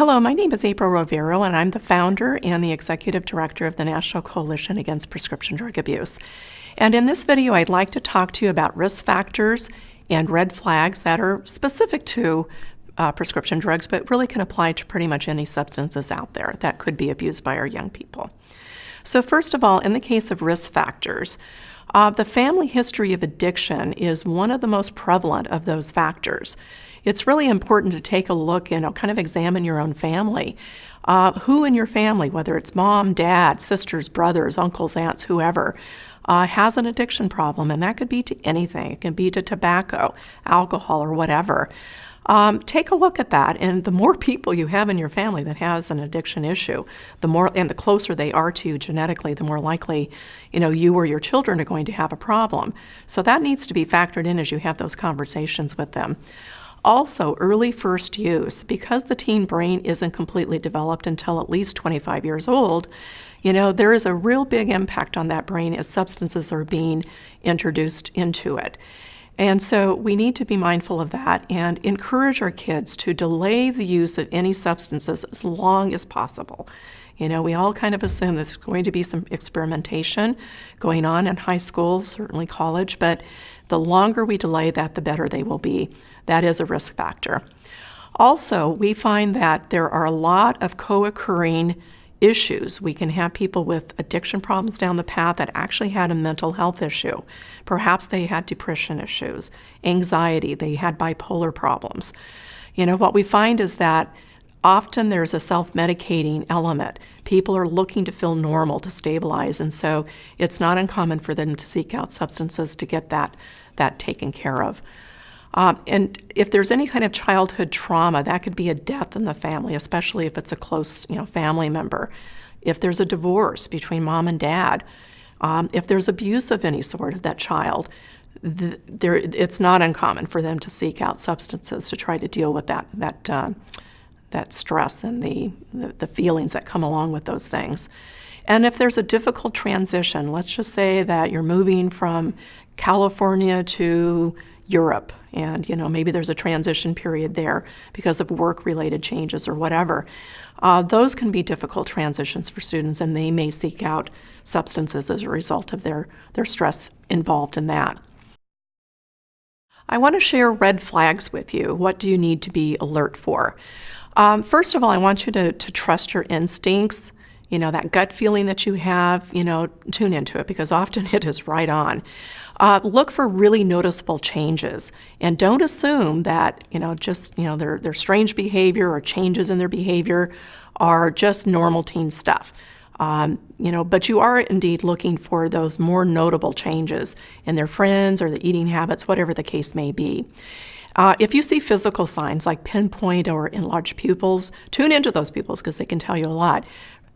Hello, my name is April Rovero, and I'm the founder and the executive director of the National Coalition Against Prescription Drug Abuse. And in this video, I'd like to talk to you about risk factors and red flags that are specific to prescription drugs, but really can apply to pretty much any substances out there that could be abused by our young people. So first of all, in the case of risk factors, the family history of addiction is one of the most prevalent of those factors. It's really important to take a look and kind of examine your own family. Who in your family, whether it's mom, dad, sisters, brothers, uncles, aunts, whoever, has an addiction problem, and that could be to anything. It can be to tobacco, alcohol, or whatever. Take a look at that, and the more people you have in your family that has an addiction issue, the more and the closer they are to you genetically, the more likely, you or your children are going to have a problem. So that needs to be factored in as you have those conversations with them. Also, early first use, because the teen brain isn't completely developed until at least 25 years old, there is a real big impact on that brain as substances are being introduced into it. And so we need to be mindful of that and encourage our kids to delay the use of any substances as long as possible. We all kind of assume there's going to be some experimentation going on in high school, certainly college, but the longer we delay that, the better they will be. That is a risk factor. Also, we find that there are a lot of co-occurring issues. We can have people with addiction problems down the path that actually had a mental health issue. Perhaps they had depression issues, anxiety, they had bipolar problems. What we find is that often there's a self-medicating element. People are looking to feel normal, to stabilize, and so it's not uncommon for them to seek out substances to get that taken care of. And if there's any kind of childhood trauma, that could be a death in the family, especially if it's a close, family member. If there's a divorce between mom and dad, if there's abuse of any sort of that child, it's not uncommon for them to seek out substances to try to deal with that stress and the feelings that come along with those things. And if there's a difficult transition, let's just say that you're moving from California to Europe, and maybe there's a transition period there because of work-related changes or whatever. Those can be difficult transitions for students, and they may seek out substances as a result of their stress involved in that. I want to share red flags with you. What do you need to be alert for? First of all, I want you to trust your instincts. That gut feeling that you have, tune into it because often it is right on. Look for really noticeable changes and don't assume that, their strange behavior or changes in their behavior are just normal teen stuff. But you are indeed looking for those more notable changes in their friends or the eating habits, whatever the case may be. If you see physical signs like pinpoint or enlarged pupils, tune into those pupils because they can tell you a lot.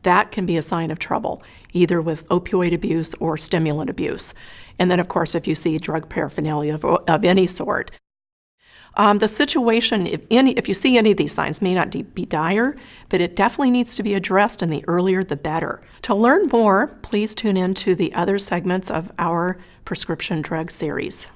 That can be a sign of trouble, either with opioid abuse or stimulant abuse. And then, of course, if you see drug paraphernalia of any sort. The situation, if you see any of these signs, may not be dire, but it definitely needs to be addressed, and the earlier the better. To learn more, please tune in to the other segments of our prescription drug series.